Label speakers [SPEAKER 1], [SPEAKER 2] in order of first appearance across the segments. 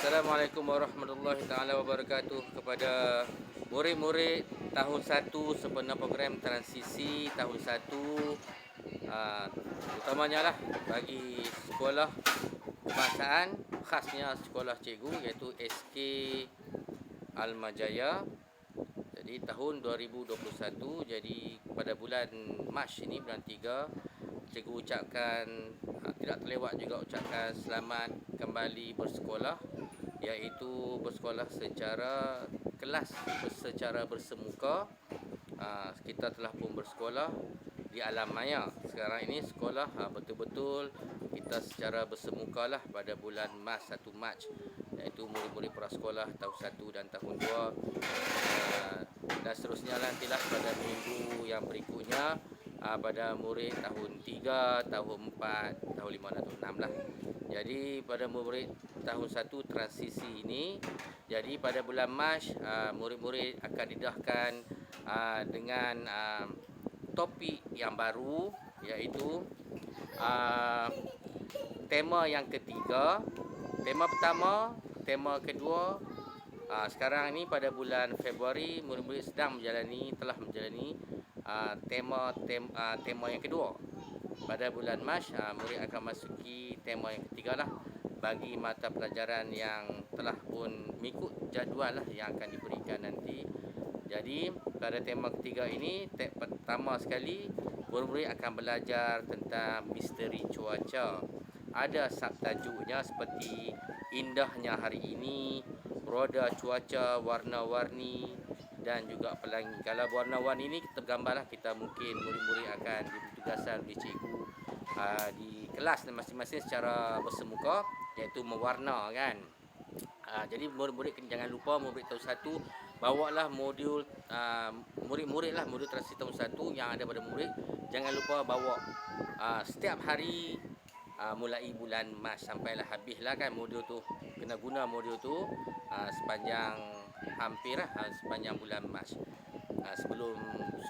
[SPEAKER 1] Assalamualaikum warahmatullahi taala wabarakatuh kepada murid-murid tahun 1 sempena program transisi tahun 1, utamanya lah bagi sekolah kebangsaan, khasnya sekolah cikgu iaitu SK Almajaya. Jadi tahun 2021, jadi pada bulan Mac ini, bulan 3, cikgu ucapkan tidak terlewat juga ucapkan selamat kembali bersekolah, iaitu bersekolah secara kelas, secara bersemuka. Kita telah pun bersekolah di alam maya. Sekarang ini sekolah betul-betul kita secara bersemuka lah pada bulan Mac, 1 Mac, iaitu murid-murid prasekolah tahun 1 dan tahun 2, dan seterusnya nantilah pada minggu yang berikutnya pada murid tahun 3, tahun 4, tahun 5 dan tahun 6 lah. Jadi pada murid tahun 1 transisi ini, jadi pada bulan Mac murid-murid akan didahkan dengan topik yang baru, iaitu tema yang ketiga, tema pertama, tema kedua. Sekarang ini pada bulan Februari, murid-murid telah menjalani tema yang kedua. Pada bulan Mac, murid akan masuki tema yang ketiga lah, bagi mata pelajaran yang telah pun mengikut jadual lah yang akan diberikan nanti. Jadi pada tema ketiga ini, pertama sekali murid-murid akan belajar tentang misteri cuaca. Ada subtajuknya seperti indahnya hari ini, roda cuaca warna-warni, dan juga pelangi. Kalau warna-warni ini kita gambarlah, kita mungkin murid-murid akan diberi tugasan oleh cikgu di kelas masing-masing secara bersemuka, iaitu mewarna kan. Jadi murid-murid jangan lupa, murid tahun 1 bawalah modul murid-murid lah, modul transisi tahun 1 yang ada pada murid, jangan lupa bawa setiap hari mulai bulan Mac sampailah habislah kan modul tu. Kena guna modul tu sepanjang sepanjang bulan Mac, sebelum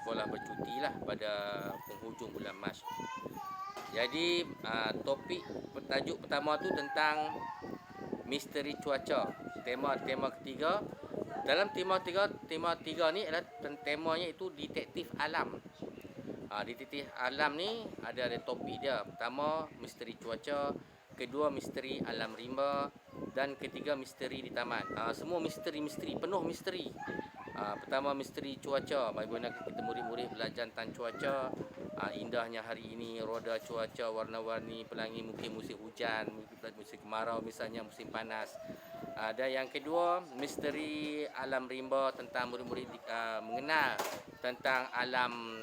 [SPEAKER 1] sekolah bercuti lah pada penghujung bulan Mac. Jadi topik tajuk pertama tu tentang misteri cuaca. Tema ketiga. Dalam tema tiga ni adalah temanya itu detektif alam. Detektif alam ni ada topik dia. Pertama, misteri cuaca. Kedua, misteri alam rimba. Dan ketiga, misteri di taman. Semua misteri, penuh misteri. Pertama, misteri cuaca. Bagaimana kita murid-murid belajar tentang cuaca. Indahnya hari ini, roda cuaca warna-warni, pelangi, mungkin musim hujan, musim kemarau misalnya, musim panas. Dan yang kedua, misteri alam rimba, tentang murid-murid mengenal tentang alam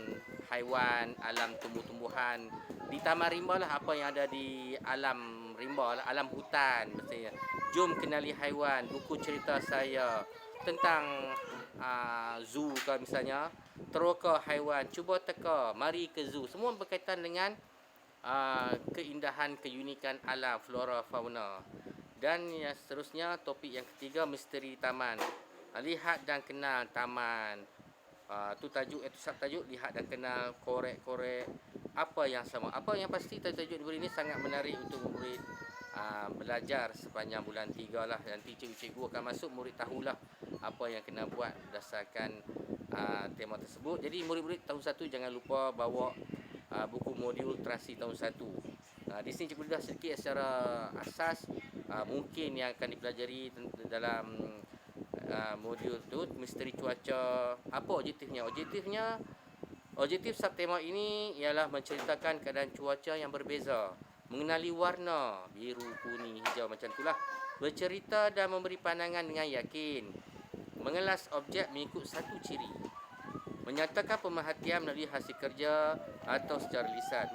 [SPEAKER 1] haiwan, alam tumbuh-tumbuhan. Di taman rimba lah, apa yang ada di alam rimba, alam hutan misalnya. Jom kenali haiwan, buku cerita saya tentang zoo ke misalnya. Teroka haiwan, cuba teka, mari ke zoo. Semua berkaitan dengan keindahan, keunikan alam, flora, fauna. Dan yang seterusnya, topik yang ketiga, misteri taman. Lihat dan kenal taman. Tu tajuk, itu subtajuk, lihat dan kenal, korek-korek apa yang sama. Apa yang pasti tajuk diberi ini sangat menarik untuk murid belajar sepanjang bulan 3 lah. Nanti cikgu akan masuk, murid tahulah apa yang kena buat berdasarkan tema tersebut. Jadi murid-murid tahun 1 jangan lupa bawa buku modul transisi tahun 1. Di sini cikgu dah sedikit secara asas mungkin yang akan dipelajari dalam modul tu, misteri cuaca. Apa objektifnya? Objektif subtema ini ialah menceritakan keadaan cuaca yang berbeza, mengenali warna biru, kuning, hijau, macam itulah, bercerita dan memberi pandangan dengan yakin, mengelas objek mengikut satu ciri, menyatakan pemerhatian melalui hasil kerja atau secara lisan,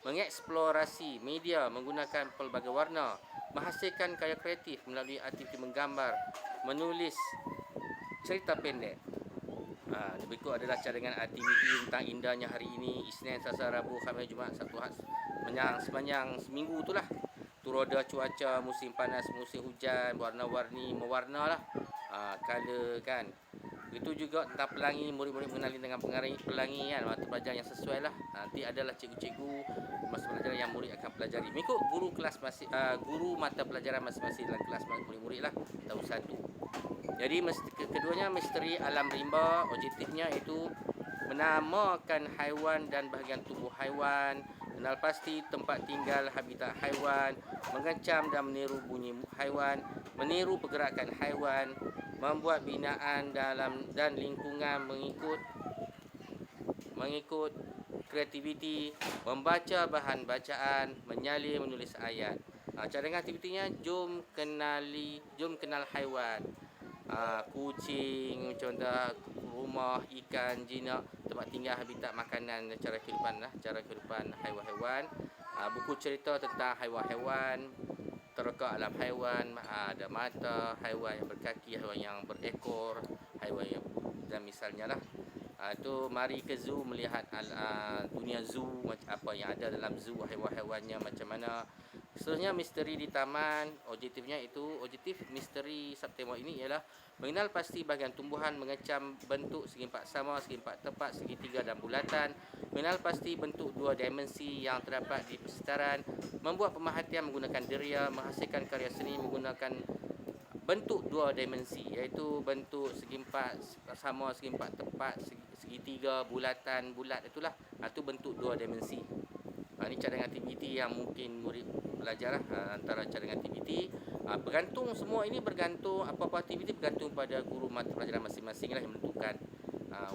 [SPEAKER 1] mengeksplorasi media menggunakan pelbagai warna, menghasilkan karya kreatif melalui aktiviti menggambar, menulis cerita pendek. Berikut adalah cadangan aktiviti tentang indahnya hari ini, Isnin, Selasa, Rabu, Khamis, Jumaat, Sabtu, Ahad, sepanjang seminggu itulah. Tu roda cuaca, musim panas, musim hujan, warna-warni, mewarna lah, color kan. Begitu juga tentang pelangi, murid-murid mengenali dengan pelangi kan, mata pelajaran yang sesuai lah. Nanti adalah cikgu-cikgu masa pelajaran yang murid akan pelajari. Mengikut guru kelas guru mata pelajaran masing-masing dalam kelas murid-murid lah tahun 1. Jadi keduanya misteri alam rimba, objektifnya itu menamakan haiwan dan bahagian tubuh haiwan, kenal pasti tempat tinggal habitat haiwan, mengecam dan meniru bunyi haiwan, meniru pergerakan haiwan, membuat binaan dalam dan lingkungan mengikut kreativiti, membaca bahan bacaan, menyalin menulis ayat. Cadangan aktivitinya jom kenal haiwan. Kucing, contoh rumah, ikan, jinak, tempat tinggal, habitat, makanan, cara kehidupan haiwan-haiwan. Buku cerita tentang haiwan-haiwan, terka alam haiwan, ada mata, haiwan yang berkaki, haiwan yang berekor, haiwan yang dan misalnya lah. Itu mari ke zoo melihat dunia zoo, apa yang ada dalam zoo, haiwan-haiwannya macam mana. Seterusnya misteri di taman, objektif misteri September ini ialah mengenal pasti bahagian tumbuhan, mengecam bentuk segi empat sama, segi empat tepat, segitiga dan bulatan, mengenal pasti bentuk dua dimensi yang terdapat di persekitaran, membuat pemerhatian menggunakan deria, menghasilkan karya seni menggunakan bentuk dua dimensi, iaitu bentuk segi empat sama, segi empat tepat, segitiga, bulatan, bulat, itulah. Itu bentuk dua dimensi. Ini cadangan aktiviti yang mungkin murid belajar lah. Antara cadangan aktiviti semua ini bergantung, apa-apa aktiviti bergantung pada guru mata pelajaran masing-masing lah yang menentukan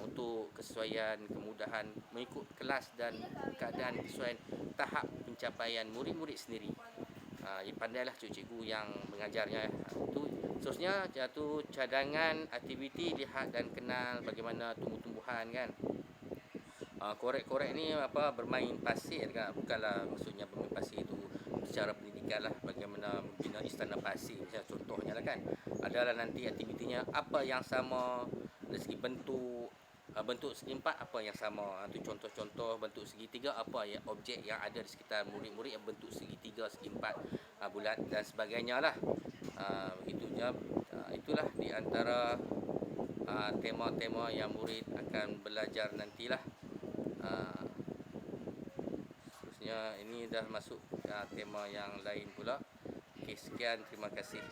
[SPEAKER 1] untuk kesesuaian, kemudahan mengikut kelas dan keadaan kesesuaian tahap pencapaian murid-murid sendiri. Pandailah cikgu-cikgu yang mengajarnya. Itu seterusnya jatuh cadangan aktiviti, lihat dan kenal bagaimana tumbuh-tumbuhan kan. Korek-korek ni bermain pasir kan, bukanlah maksudnya bermain pasir itu secara pendidikan lah, bagaimana membina istana pasir misalnya contohnya lah kan. Adalah nanti aktivitinya apa yang sama dari segi bentuk segi empat apa yang sama. Itu contoh-contoh bentuk segitiga, apa ya objek yang ada di sekitar murid-murid yang bentuk segitiga, segi empat, bulat dan sebagainya lah. Begitunya. Itulah di antara tema-tema yang murid akan belajar nantilah. Seterusnya ini dah masuk tema yang lain pula. Okey, sekian, terima kasih.